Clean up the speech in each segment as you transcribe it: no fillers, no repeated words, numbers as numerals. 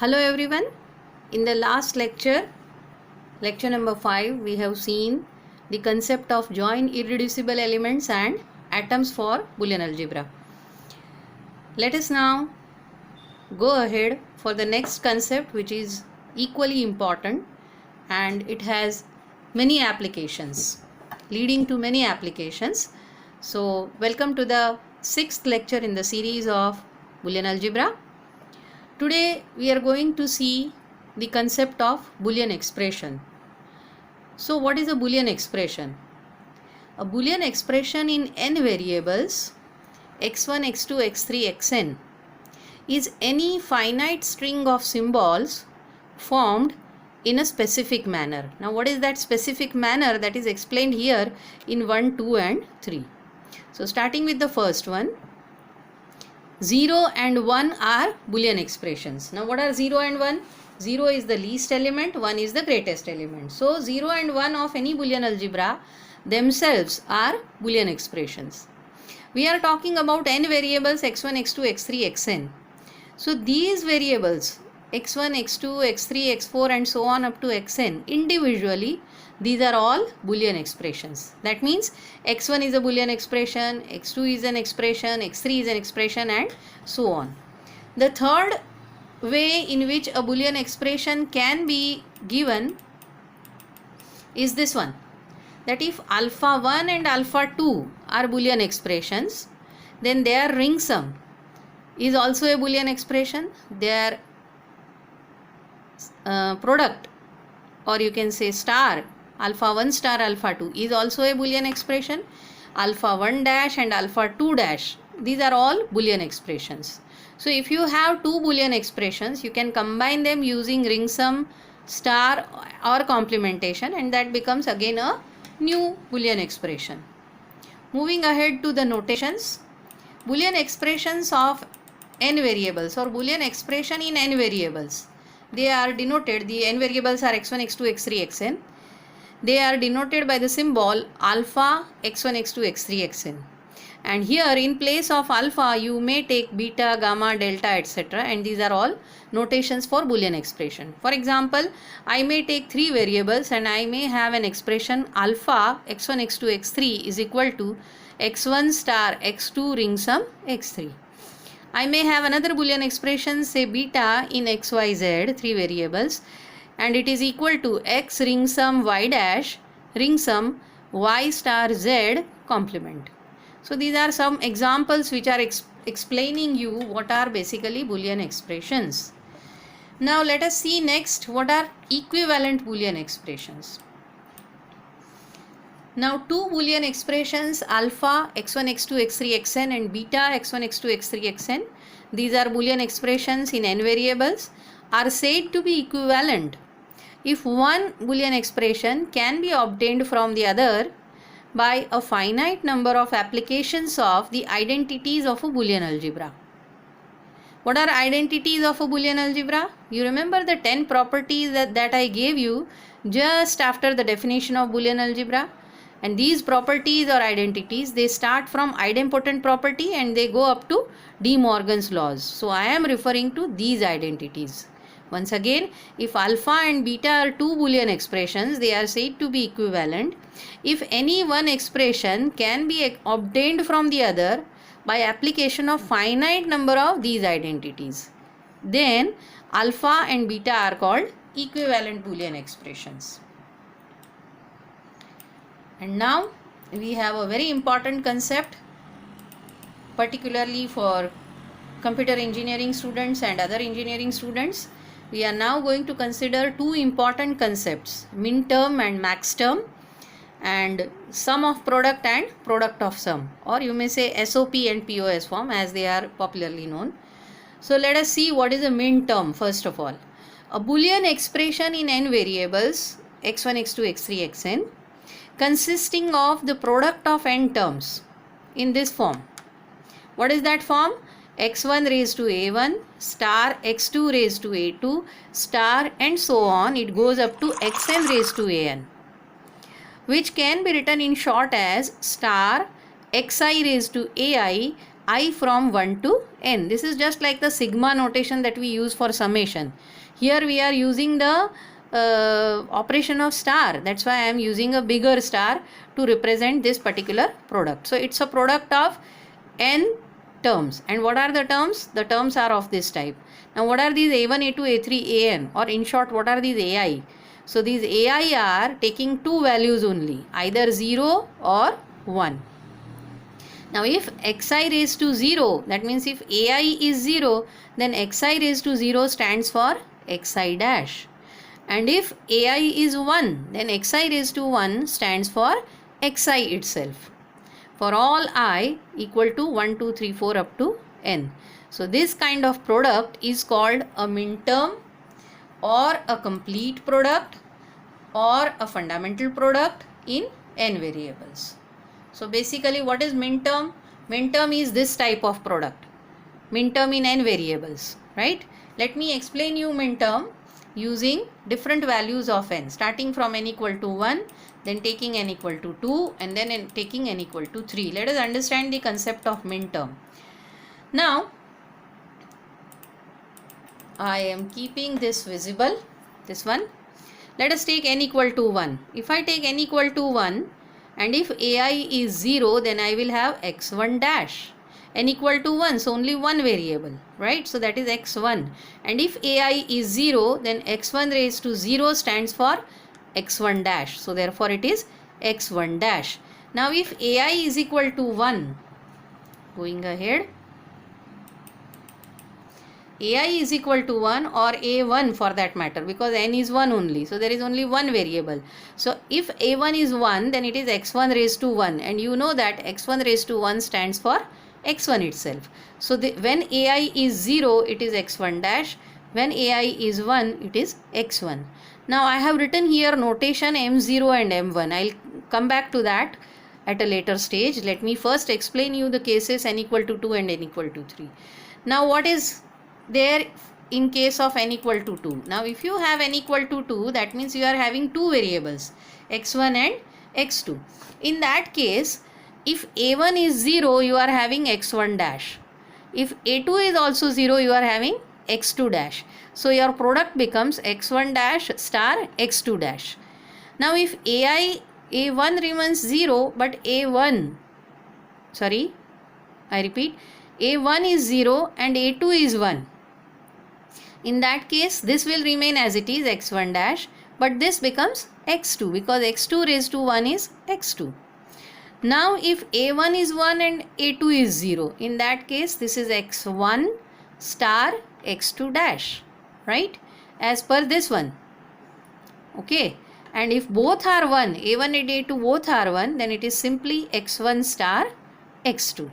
Hello everyone. In the last lecture, lecture number 5, we have seen the concept of joint irreducible elements and atoms for Boolean algebra. Let us now go ahead for the next concept, which is equally important and it has many applications, leading to many applications. So welcome to the 6th lecture in the series of Boolean algebra. Today we are going to see the concept of Boolean expression. So what is a Boolean expression? A Boolean expression in n variables x1, x2, x3, xn is any finite string of symbols formed in a specific manner. Now what is that specific manner? That is explained here in 1, 2 and 3. So starting with the first one, 0 and 1 are Boolean expressions. Now what are 0 and 1? 0 is the least element, 1 is the greatest element. So 0 and 1 of any Boolean algebra themselves are Boolean expressions. We are talking about n variables x1, x2, x3, xn. So these variables x1, x2, x3, x4 and so on up to xn individually, these are all Boolean expressions. That means x1 is a Boolean expression, x2 is an expression, x3 is an expression and so on. The third way in which a Boolean expression can be given is this one. That if alpha 1 and alpha 2 are Boolean expressions, then their ring sum is also a Boolean expression. Their product, or you can say star, alpha 1 star alpha 2 is also a Boolean expression. Alpha 1 dash and alpha 2 dash, these are all Boolean expressions. So if you have two Boolean expressions, you can combine them using ring sum, star or complementation, and that becomes again a new Boolean expression. Moving ahead to the notations, Boolean expressions of n variables or Boolean expression in n variables, they are denoted, the n variables are x1, x2, x3, xn. They are denoted by the symbol alpha x1, x2, x3, xn. And here in place of alpha you may take beta, gamma, delta, etc. And these are all notations for Boolean expression. For example, I may take three variables and I may have an expression alpha x1, x2, x3 is equal to x1 star x2 ring sum x3. I may have another Boolean expression, say beta in x, y, z, three variables, and it is equal to x ring sum y dash ring sum y star z complement. So these are some examples which are explaining you what are basically Boolean expressions. Now let us see next what are equivalent Boolean expressions. Now two Boolean expressions alpha x1, x2, x3, xn and beta x1, x2, x3, xn, these are Boolean expressions in n variables, are said to be equivalent if one Boolean expression can be obtained from the other by a finite number of applications of the identities of a Boolean algebra. What are identities of a Boolean algebra? You remember the 10 properties that I gave you just after the definition of Boolean algebra? And these properties or identities, they start from idempotent property and they go up to De Morgan's laws. So I am referring to these identities. Once again, if alpha and beta are two Boolean expressions, they are said to be equivalent if any one expression can be obtained from the other by application of finite number of these identities. Then alpha and beta are called equivalent Boolean expressions. And now we have a very important concept, particularly for computer engineering students and other engineering students. We are now going to consider two important concepts, min term and max term, and sum of product and product of sum, or you may say SOP and POS form as they are popularly known. So let us see what is a min term first of all. A Boolean expression in n variables x1, x2, x3, xn consisting of the product of n terms in this form. What is that form? x1 raised to a1 star x2 raised to a2 star and so on, it goes up to xn raised to an, which can be written in short as star xi raised to ai I from 1 to n. This is just like the sigma notation that we use for summation. Here we are using the operation of star. That's why I am using a bigger star to represent this particular product. So it's a product of n terms. And what are the terms? The terms are of this type. Now what are these A1, A2, A3, An, or in short what are these AI? So these AI are taking two values only, either 0 or 1. Now if xi raised to 0, that means if ai is 0, then xi raised to 0 stands for xi dash. And if ai is 1, then xi raised to 1 stands for xi itself. For all I equal to 1, 2, 3, 4 up to n. So this kind of product is called a minterm or a complete product or a fundamental product in n variables. So basically what is minterm? Minterm is this type of product. Minterm in n variables, right? Let me explain you minterm using different values of n, starting from n equal to 1, then taking n equal to 2, and then taking n equal to 3. Let us understand the concept of minterm. Now I am keeping this visible, this one. Let us take n equal to 1. If I take n equal to 1, and if ai is 0, then I will have x1 dash. N equal to 1, so only one variable, right? So that is x1. And if ai is 0, then x1 raised to 0 stands for x1 dash. So therefore it is x1 dash. Now if ai is equal to 1, going ahead, ai is equal to 1 or a1 for that matter, because n is 1 only, so there is only one variable. So if a1 is 1, then it is x1 raised to 1, and you know that x1 raised to 1 stands for x1 itself. So when ai is 0, it is x1 dash. When ai is 1, it is x1. Now I have written here notation m0 and m1. I'll come back to that at a later stage. Let me first explain you the cases n equal to 2 and n equal to 3. Now what is there in case of n equal to 2? Now if you have n equal to 2, that means you are having two variables, x1 and x2. In that case, if a1 is 0, you are having x1 dash. If a2 is also 0, you are having x2 dash. So your product becomes x1 dash star x2 dash. Now if a1 remains 0, but a1, sorry, I repeat, a1 is 0 and a2 is 1. In that case, this will remain as it is, x1 dash, but this becomes x2 because x2 raised to 1 is x2. Now if a1 is 1 and a2 is 0, in that case this is x1 star x2 dash, right, as per this one. Okay, and if both are 1, a1 and a2 both are 1, then it is simply x1 star x2.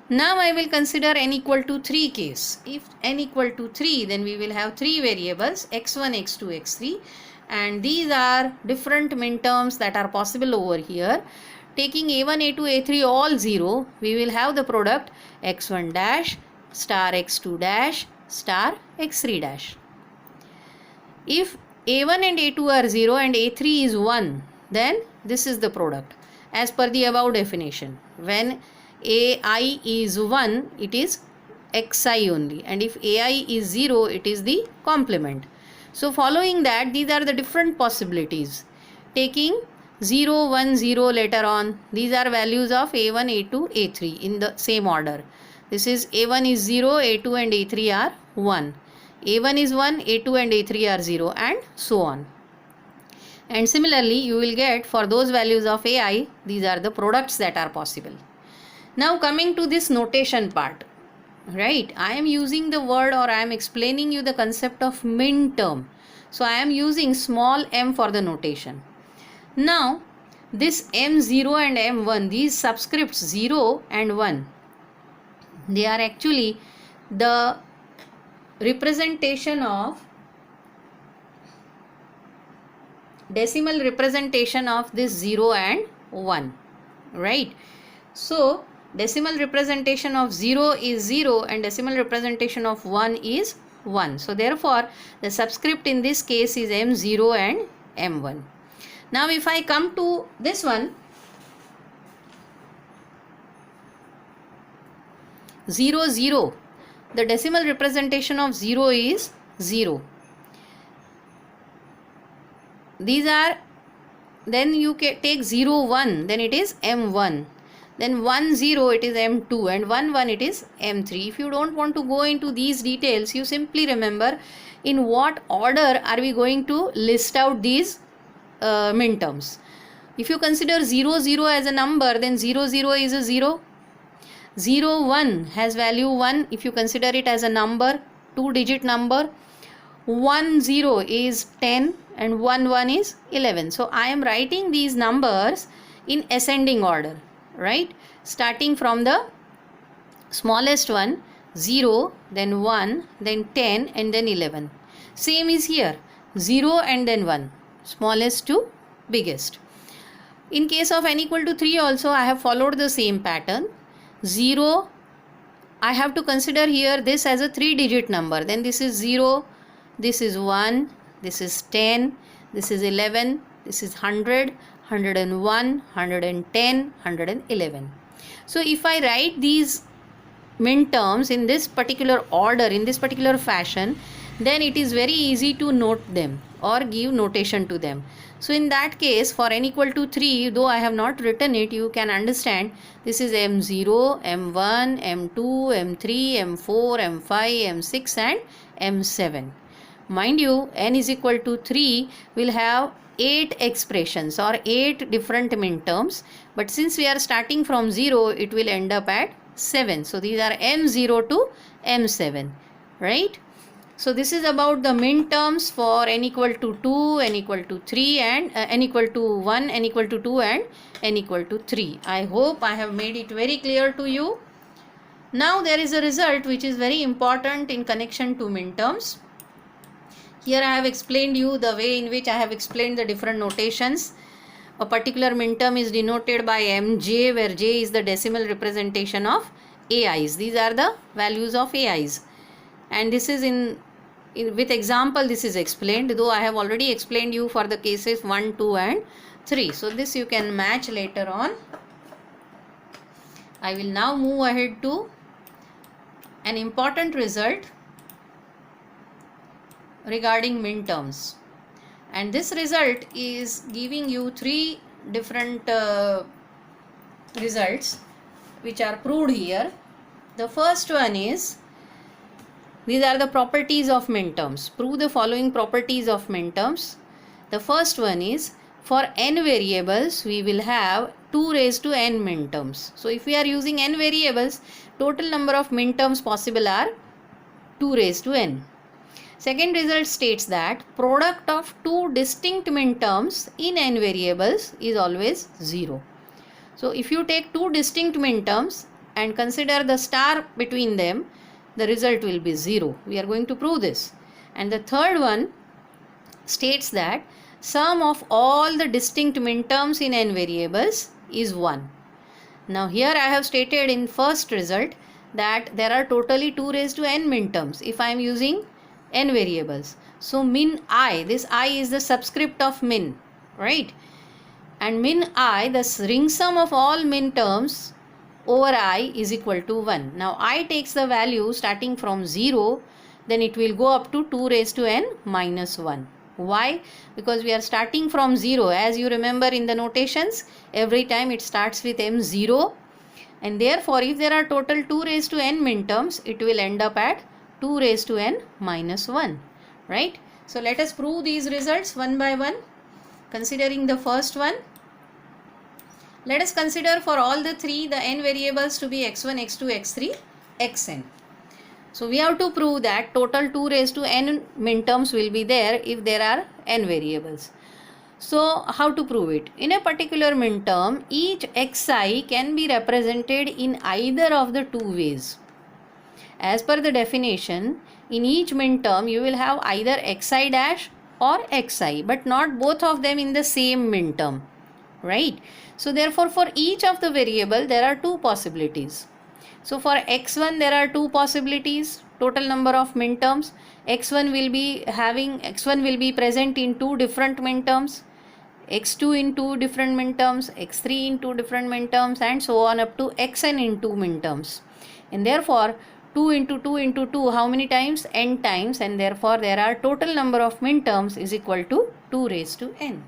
Now I will consider n equal to 3 case. If n equal to 3, then we will have three variables, x1, x2, x3, and these are different minterms that are possible over here. Taking a1, a2, a3 all 0, we will have the product x1 dash star x2 dash star x3 dash. If a1 and a2 are 0 and a3 is 1, then this is the product as per the above definition. When ai is 1, it is xi only, and if ai is 0, it is the complement. So following that, these are the different possibilities. Taking 0, 1, 0 later on, these are values of a1, a2, a3 in the same order. This is a1 is 0, a2 and a3 are 1. a1 is 1, a2 and a3 are 0, and so on. And similarly, you will get for those values of ai, these are the products that are possible. Now coming to this notation part, right, I am using the word, or I am explaining you the concept of minterm. So I am using small m for the notation. Now this m0 and m1, these subscripts 0 and 1, they are actually the representation of decimal representation of this 0 and 1, right? So decimal representation of 0 is 0 and decimal representation of 1 is 1. So therefore the subscript in this case is m0 and m1. Now if I come to this one, 0 0, the decimal representation of 0 is 0. These are, then you take 0 1, then it is M1, then 1 0 it is M2, and 1 1 it is M3. If you don't want to go into these details, you simply remember in what order are we going to list out these minterms. If you consider 0 0 as a number, then 0 0 is a 0. 0 1 has value 1 if you consider it as a number, 2-digit number. 1 0 is 10 and 1 1 is 11. So I am writing these numbers in ascending order, right? Starting from the smallest one, 0, then 1, then 10, and then 11. Same is here, 0 and then 1, smallest to biggest. In case of n equal to 3 also, I have followed the same pattern. 0, I have to consider here this as a 3-digit number. Then this is 0, this is 1, this is 10, this is 11, this is 100, 101, 110, 111. So if I write these minterms in this particular order, in this particular fashion, then it is very easy to note them or give notation to them. So in that case, for n equal to 3, though I have not written it, you can understand this is M0, M1, M2, M3, M4, M5, M6 and M7. Mind you, n is equal to 3 will have 8 expressions or 8 different minterms, but since we are starting from 0, it will end up at 7. So these are M0 to M7, right? So this is about the minterms for n equal to 2, n equal to 3 and n equal to 1, n equal to 2 and n equal to 3. I hope I have made it very clear to you. Now there is a result which is very important in connection to minterms. Here I have explained you the way in which I have explained the different notations. A particular minterm is denoted by Mj, where j is the decimal representation of AIs. These are the values of AIs. And this is with example this is explained, though I have already explained you for the cases 1, 2 and 3. So this you can match later on. I will now move ahead to an important result regarding minterms, and this result is giving you 3 different results which are proved here. The first one is, these are the properties of minterms. Prove the following properties of minterms. The first one is, for n variables we will have 2 raised to n minterms. So if we are using n variables, total number of minterms possible are 2 raised to n. Second result states that product of 2 distinct minterms in n variables is always 0. So if you take 2 distinct minterms and consider the star between them, the result will be 0. We are going to prove this. And the third one states that sum of all the distinct minterms in n variables is 1. Now here I have stated in first result that there are totally 2 raised to n minterms if I am using n variables. So min I, this I is the subscript of min, right? And min I, the ring sum of all minterms over I is equal to 1. Now I takes the value starting from 0, then it will go up to 2 raised to n minus 1. Why? Because we are starting from 0. As you remember in the notations, every time it starts with M0, and therefore if there are total 2 raised to n minterms, it will end up at 2 raised to n minus 1, right? So let us prove these results one by one. Considering the first one, let us consider for all the 3 the n variables to be x1, x2, x3, xn. So we have to prove that total 2 raised to n minterms will be there if there are n variables. So how to prove it? In a particular minterm, each xi can be represented in either of the 2 ways. As per the definition, in each minterm you will have either xi dash or xi, but not both of them in the same minterm, right? So therefore for each of the variable there are 2 possibilities. So for x1 there are 2 possibilities, total number of minterms. x1 will be present in 2 different minterms, x2 in 2 different minterms, x3 in 2 different minterms, and so on up to xn in 2 minterms. And therefore 2 into 2 into 2, how many times? N times, and therefore there are total number of minterms is equal to 2 raised to n.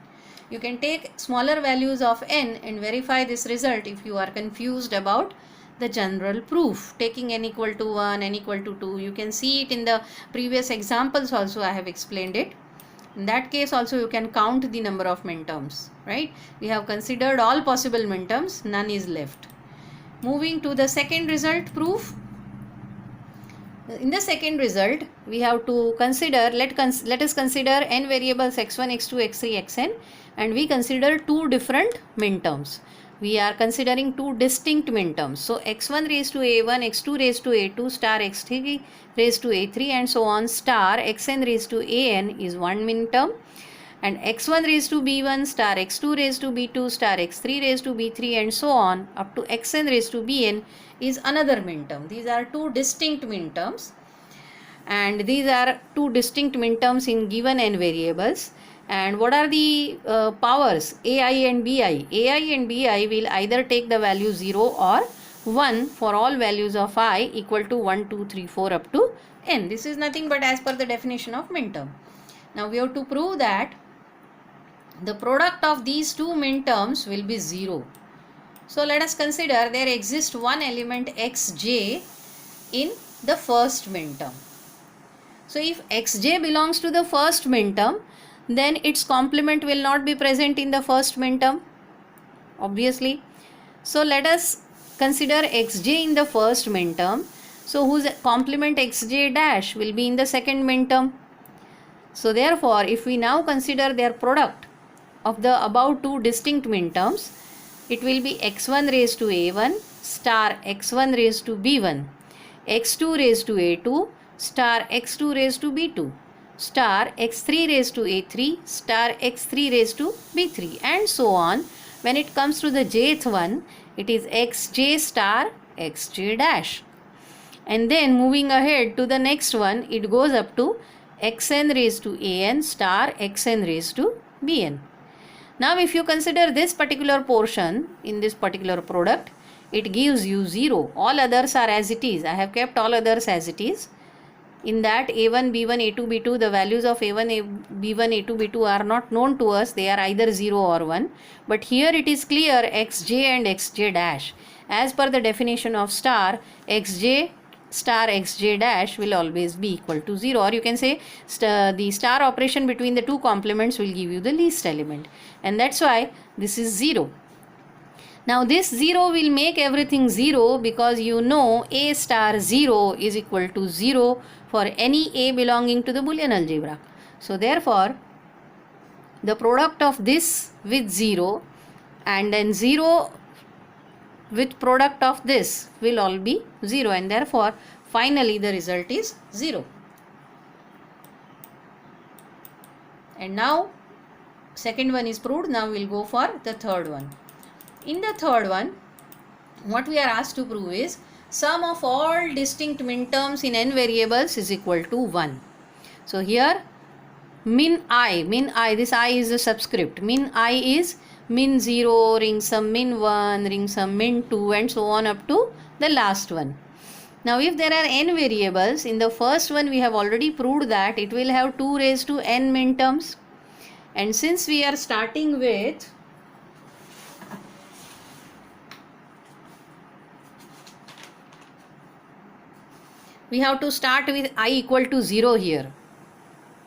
You can take smaller values of n and verify this result if you are confused about the general proof. Taking n equal to 1, n equal to 2, you can see it in the previous examples also. I have explained it. In that case also you can count the number of minterms, right? We have considered all possible minterms, none is left. Moving to the second result proof. In the second result, we have to consider, let us consider n variables x1, x2, x3, xn, and we consider two different minterms. We are considering two distinct minterms. So x1 raised to a1, x2 raised to a2, star x3 raised to a3, and so on, star xn raised to an is one minterm, and x1 raised to b1, star x2 raised to b2, star x3 raised to b3, and so on up to xn raised to bn is another minterm. These are two distinct minterms, and these are two distinct minterms in given n variables. And what are the powers ai and bi? Ai and bi will either take the value 0 or 1 for all values of I equal to 1, 2, 3, 4 up to n. This is nothing but as per the definition of minterm. Now we have to prove that the product of these two minterms will be 0. So let us consider there exists one element xj in the first minterm. So if xj belongs to the first minterm, then its complement will not be present in the first minterm, obviously. So let us consider xj in the first minterm. So whose complement xj dash will be in the second minterm. So therefore, if we now consider their product of the above two distinct minterms, it will be x1 raised to a1, star x1 raised to b1, x2 raised to a2, star x2 raised to b2, star x3 raised to a3, star x3 raised to b3, and so on. When it comes to the jth one, it is xj star xj dash. And then moving ahead to the next one, it goes up to xn raised to an, star xn raised to bn. Now if you consider this particular portion in this particular product, it gives you 0. All others are as it is. I have kept all others as it is. In that a1, b1, a2, b2, the values of a1, b1, a2, b2 are not known to us. They are either 0 or 1. But here it is clear xj and xj dash. As per the definition of star, xj star xj dash will always be equal to 0, or you can say the star operation between the two complements will give you the least element, and that's why this is 0. Now this 0 will make everything 0 because you know a star 0 is equal to 0 for any a belonging to the Boolean algebra. So therefore the product of this with 0 and then 0 with product of this will all be 0, and therefore finally the result is 0. And now second one is proved. Now we will go for the third one. In the third one, what we are asked to prove is sum of all distinct minterms in n variables is equal to 1. So here min I, this I is a subscript. Min I is min 0, ring sum min 1, ring sum min 2, and so on up to the last one. Now if there are n variables, in the first one we have already proved that it will have 2 raised to n minterms, and since we are starting with we have to start with I equal to 0 here.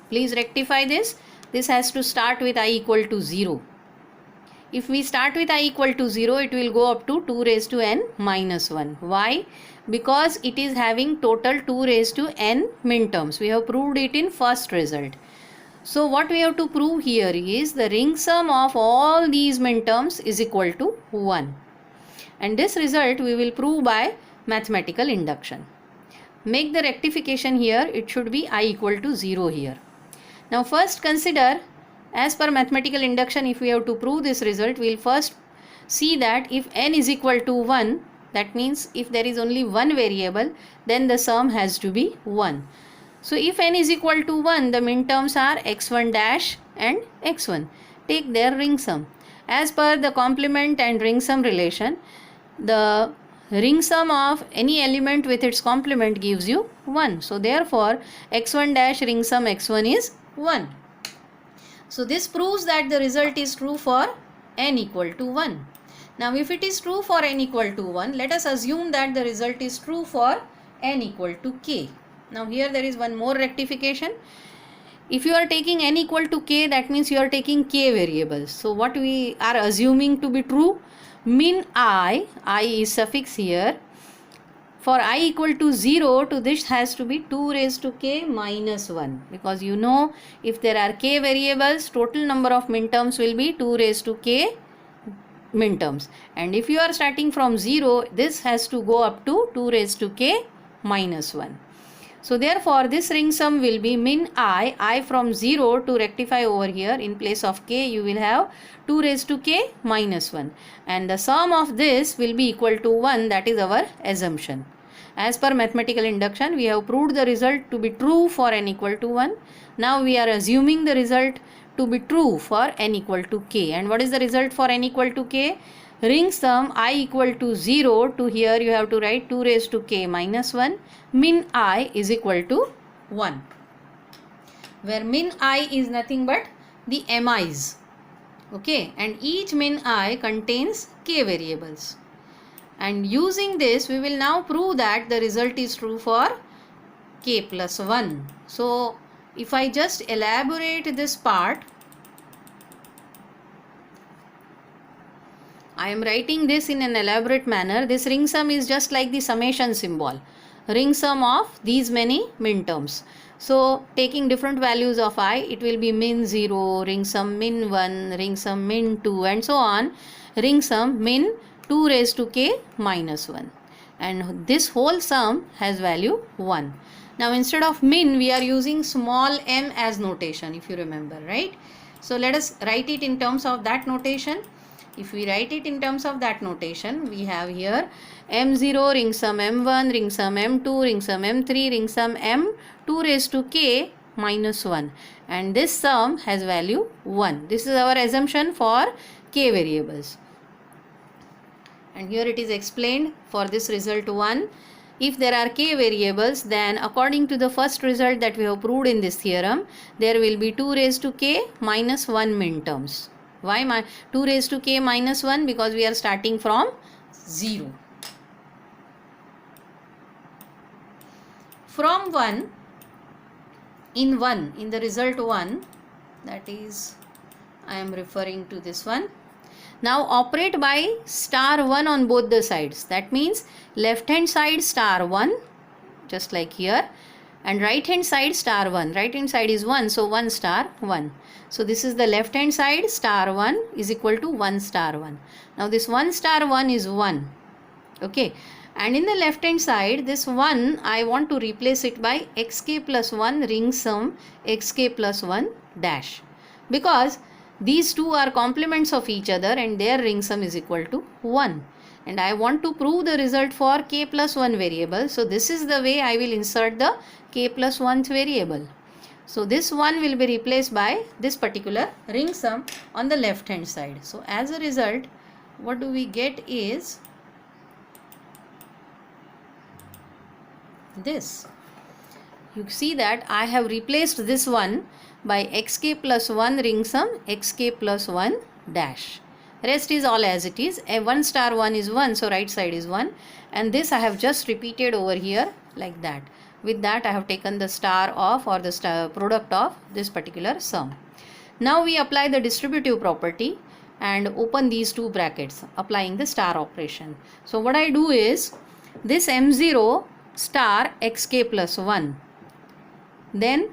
Please rectify this. This has to start with I equal to 0. If we start with I equal to 0, it will go up to 2 raised to n minus 1. Why? Because it is having total 2 raised to n minterms. We have proved it in first result. So what we have to prove here is the ring sum of all these minterms is equal to 1. And this result we will prove by mathematical induction. Make the rectification here. It should be I equal to 0 here. Now first consider, as per mathematical induction, if we have to prove this result, we will first see that if n is equal to 1, that means if there is only one variable, then the sum has to be 1. So if n is equal to 1, the minterms are x1 dash and x1. Take their ring sum. As per the complement and ring sum relation, the ring sum of any element with its complement gives you 1. So therefore x1 dash ring sum x1 is 1. So this proves that the result is true for n equal to 1. Now if it is true for n equal to 1, let us assume that the result is true for n equal to k. Now here there is one more rectification. If you are taking n equal to k, that means you are taking k variables. So what we are assuming to be true, min I is suffix here. For I equal to 0, to this has to be 2 raised to k minus 1, because you know if there are k variables, total number of min terms will be 2 raised to k min terms, and if you are starting from 0, this has to go up to 2 raised to k minus 1. So therefore this ring sum will be min I from 0 to rectify over here, in place of k you will have 2 raised to k minus 1, and the sum of this will be equal to 1. That is our assumption. As per mathematical induction, we have proved the result to be true for n equal to 1. Now we are assuming the result to be true for n equal to k. And what is the result for n equal to k? Ring sum I equal to 0 to here you have to write 2 raised to k minus 1. Min I is equal to 1. Where min I is nothing but the mi's. Okay, and each min I contains k variables. And using this we will now prove that the result is true for k plus 1. So if I just elaborate this part, I am writing this in an elaborate manner. This ring sum is just like the summation symbol, ring sum of these many min terms. So taking different values of I, it will be min 0, ring sum min 1, ring sum min 2, and so on. Ring sum min 2 raised to k minus 1, and this whole sum has value 1. Now instead of min we are using small m as notation, if you remember, right? So let us write it in terms of that notation. If we write it in terms of that notation, we have here m0 ring sum m1, ring sum m2, ring sum m3, ring sum m2 raised to k minus 1, and this sum has value 1. This is our assumption for k variables. And here it is explained for this result 1. If there are k variables, then according to the first result that we have proved in this theorem, there will be 2 raised to k minus 1 min terms. Why 2 raised to k minus 1? Because we are starting from 0. From 1, in the result 1, that is, I am referring to this one. Now operate by star 1 on both the sides. That means left hand side star 1, just like here, and right hand side star 1. Right hand side is 1, so 1 star 1. So this is the left hand side, star 1 is equal to 1 star 1. Now this 1 star 1 is 1. Okay. And in the left hand side, this 1 I want to replace it by xk plus 1 ring sum xk plus 1 dash. Because these two are complements of each other and their ring sum is equal to 1. And I want to prove the result for k plus 1 variable. So this is the way I will insert the k plus 1th variable. So this 1 will be replaced by this particular ring sum on the left hand side. So as a result, what do we get is this. You see that I have replaced this one by xk plus 1 ring sum xk plus 1 dash. Rest is all as it is. A 1 star 1 is 1, so right side is 1, and this I have just repeated over here like that. With that I have taken the star of, or the star product of this particular sum. Now we apply the distributive property and open these two brackets, applying the star operation. So what I do is this m0 star xk plus 1, then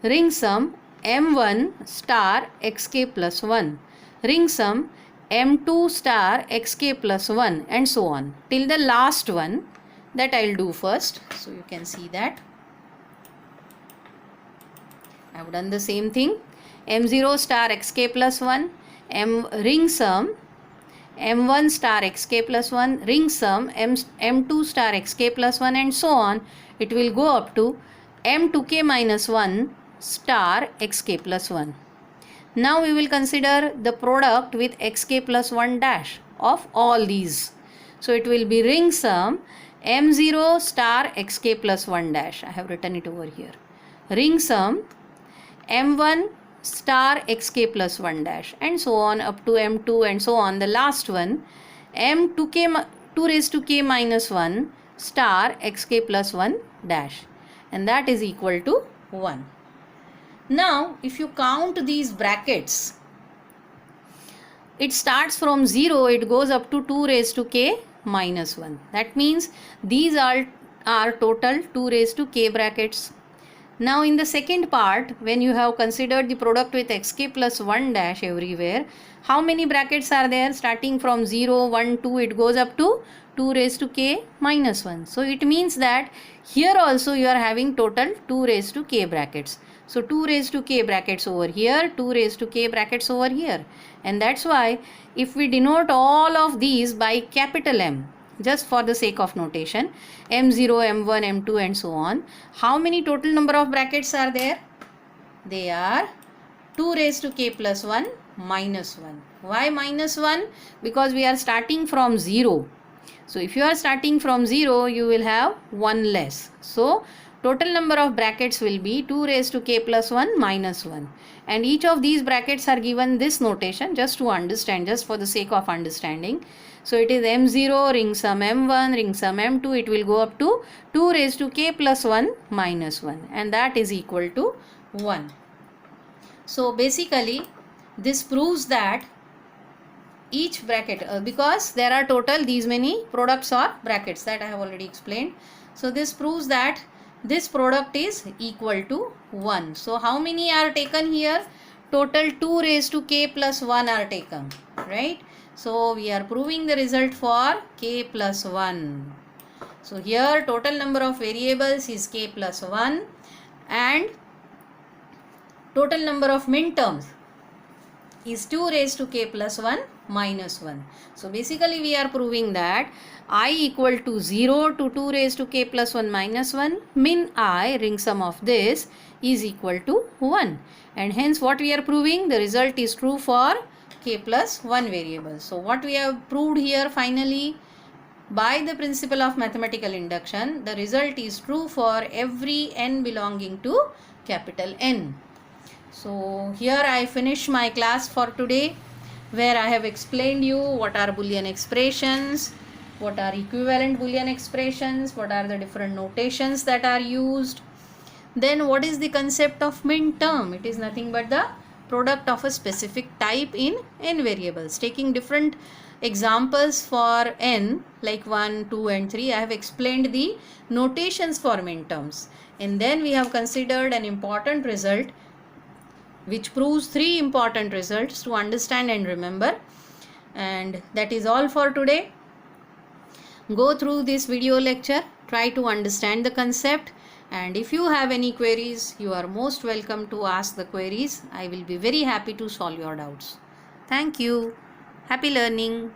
ring sum m1 star xk plus 1, ring sum m2 star xk plus 1, and so on till the last one that I will do first. So you can see that I have done the same thing. m0 star xk plus 1, ring sum m1 star xk plus 1, ring sum m2 star xk plus 1, and so on. It will go up to m2k minus 1 star xk plus 1. Now we will consider the product with xk plus 1 dash of all these. So it will be ring sum m0 star xk plus 1 dash. I have written it over here. Ring sum m1 star xk plus 1 dash, and so on up to m2 and so on. The last one m2 raised to k minus 1 star xk plus 1 dash, and that is equal to 1. Now if you count these brackets, it starts from 0, it goes up to 2 raised to k minus 1. That means these are total 2 raised to k brackets. Now in the second part, when you have considered the product with xk plus 1 dash everywhere, how many brackets are there? Starting from 0, 1, 2, it goes up to 2 raised to k minus 1. So it means that here also you are having total 2 raised to k brackets. So 2 raised to k brackets over here, 2 raised to k brackets over here. And that's why if we denote all of these by capital M, just for the sake of notation, m0, m1, m2 and so on, how many total number of brackets are there? They are 2 raised to k plus 1 minus 1. Why minus 1? Because we are starting from 0. So if you are starting from 0, you will have 1 less. So total number of brackets will be 2 raised to k plus 1 minus 1. And each of these brackets are given this notation just to understand, just for the sake of understanding. So it is m0 ring sum m1 ring sum m2, it will go up to 2 raised to k plus 1 minus 1, and that is equal to 1. So basically this proves that each bracket, because there are total these many products or brackets, that I have already explained. So this proves that this product is equal to 1. So how many are taken here? Total 2 raised to k plus 1 are taken, right? So we are proving the result for k plus 1. So here total number of variables is k plus 1 and total number of min terms is 2 raised to k plus 1 minus 1. So basically we are proving that I equal to 0 to 2 raised to k plus 1 minus 1, min I, ring sum of this, is equal to 1. And hence what we are proving, the result is true for k plus 1 variable. So what we have proved here finally, by the principle of mathematical induction, the result is true for every n belonging to capital N. So here I finish my class for today, where I have explained you what are Boolean expressions, what are equivalent Boolean expressions, what are the different notations that are used. Then what is the concept of min term? It is nothing but the product of a specific type in n variables. Taking different examples for n like 1, 2 and 3, I have explained the notations for min terms. And then we have considered an important result which proves 3 important results to understand and remember. And that is all for today. Go through this video lecture, try to understand the concept, and if you have any queries, you are most welcome to ask the queries. I will be very happy to solve your doubts. Thank you. Happy learning.